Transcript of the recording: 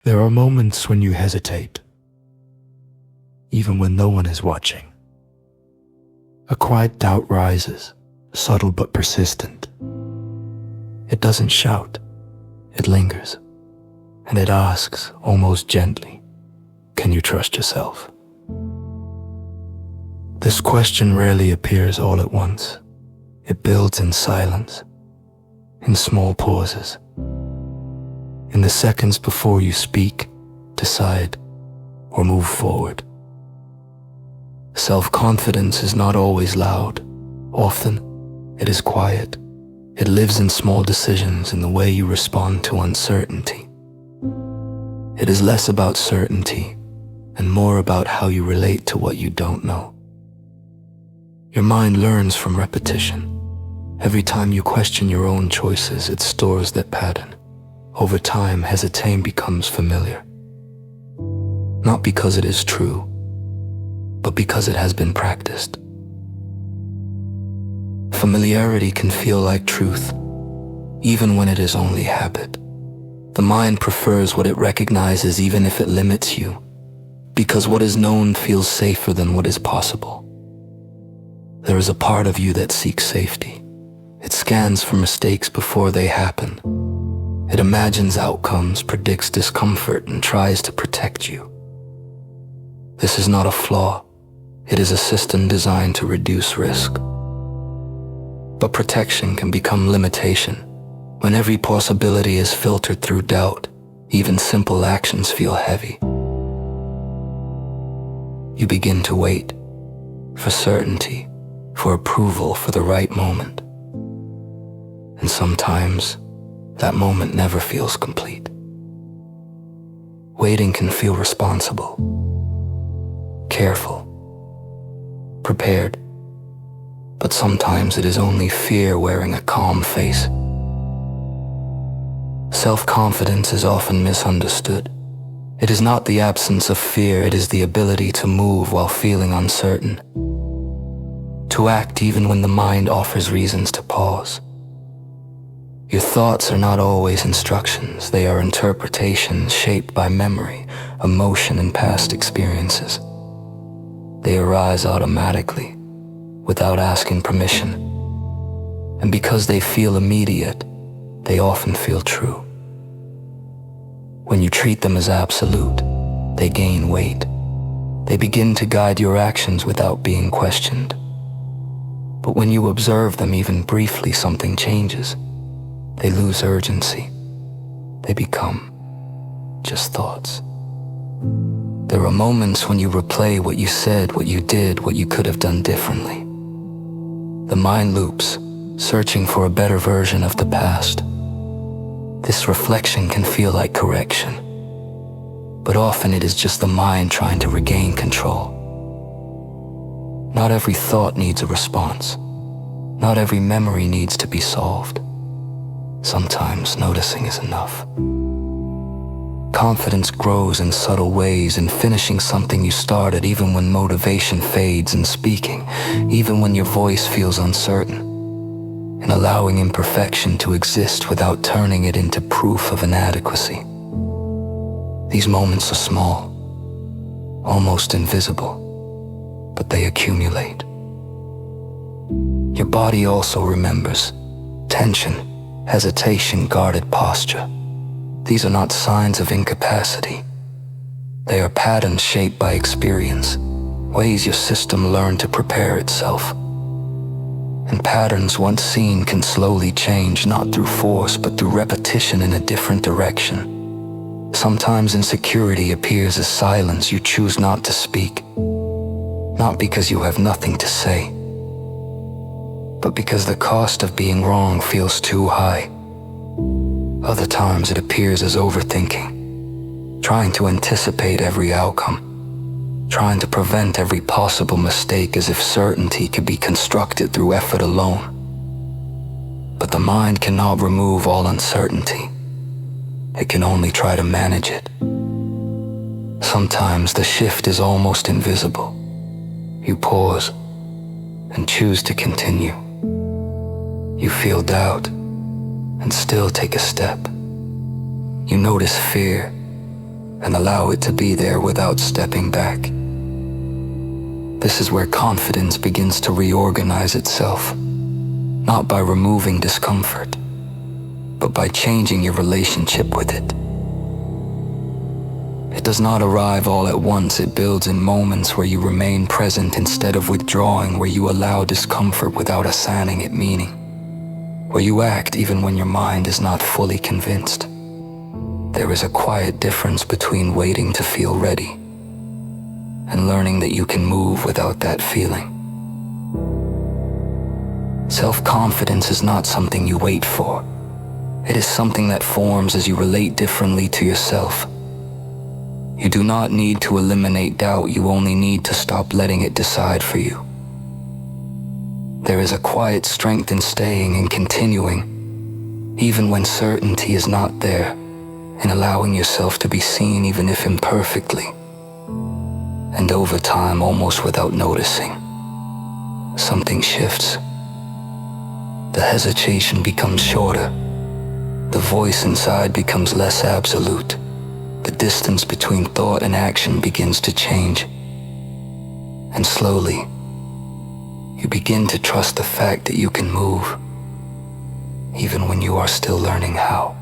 There are moments when you hesitate, even when no one is watching. A quiet doubt rises, subtle but persistent. It doesn't shout, it lingers, and it asks, almost gently, can you trust yourself? This question rarely appears all at once. It builds in silence, in small pauses, in the seconds before you speak, decide, or move forward. Self-confidence is not always loud. Often, it is quiet. It lives in small decisions, in the way you respond to uncertainty. It is less about certainty and more about how you relate to what you don't know. Your mind learns from repetition. Every time you question your own choices, it stores that pattern. Over time, hesitating becomes familiar. Not because it is true, but because it has been practiced. Familiarity can feel like truth, even when it is only habit. The mind prefers what it recognizes even if it limits you, because what is known feels safer than what is possible. There is a part of you that seeks safety. It scans for mistakes before they happen. It imagines outcomes, predicts discomfort, and tries to protect you. This is not a flaw. It is a system designed to reduce risk. But protection can become limitation. When every possibility is filtered through doubt, even simple actions feel heavy. You begin to wait for certainty, for approval, for the right moment. And sometimes, that moment never feels complete. Waiting can feel responsible, careful, prepared, but sometimes it is only fear wearing a calm face. Self-confidence is often misunderstood. It is not the absence of fear, it is the ability to move while feeling uncertain, to act even when the mind offers reasons to pause. Your thoughts are not always instructions, they are interpretations shaped by memory, emotion, and past experiences. They arise automatically, without asking permission. And because they feel immediate, they often feel true. When you treat them as absolute, they gain weight. They begin to guide your actions without being questioned. But when you observe them even briefly, something changes. They lose urgency. They become just thoughts. There are moments when you replay what you said, what you did, what you could have done differently. The mind loops, searching for a better version of the past. This reflection can feel like correction, but often it is just the mind trying to regain control. Not every thought needs a response. Not every memory needs to be solved. Sometimes noticing is enough. Confidence grows in subtle ways, in finishing something you started, even when motivation fades, in speaking, even when your voice feels uncertain, in allowing imperfection to exist without turning it into proof of inadequacy. These moments are small, almost invisible, but they accumulate. Your body also remembers. Tension, hesitation, guarded posture. These are not signs of incapacity. They are patterns shaped by experience, ways your system learned to prepare itself. And patterns once seen can slowly change, not through force, but through repetition in a different direction. Sometimes insecurity appears as silence you choose not to speak, not because you have nothing to say, but because the cost of being wrong feels too high. Other times it appears as overthinking, trying to anticipate every outcome, trying to prevent every possible mistake as if certainty could be constructed through effort alone. But the mind cannot remove all uncertainty. It can only try to manage it. Sometimes the shift is almost invisible. You pause and choose to continue. You feel doubt and still take a step. You notice fear and allow it to be there without stepping back. This is where confidence begins to reorganize itself, not by removing discomfort, but by changing your relationship with it. It does not arrive all at once. It builds in moments where you remain present instead of withdrawing, where you allow discomfort without assigning it meaning, where you act even when your mind is not fully convinced. There is a quiet difference between waiting to feel ready and learning that you can move without that feeling. Self-confidence is not something you wait for. It is something that forms as you relate differently to yourself. You do not need to eliminate doubt, you only need to stop letting it decide for you. There is a quiet strength in staying and continuing, even when certainty is not there, in allowing yourself to be seen even if imperfectly. And over time, almost without noticing, something shifts. The hesitation becomes shorter. The voice inside becomes less absolute. The distance between thought and action begins to change. And slowly, you begin to trust the fact that you can move, even when you are still learning how.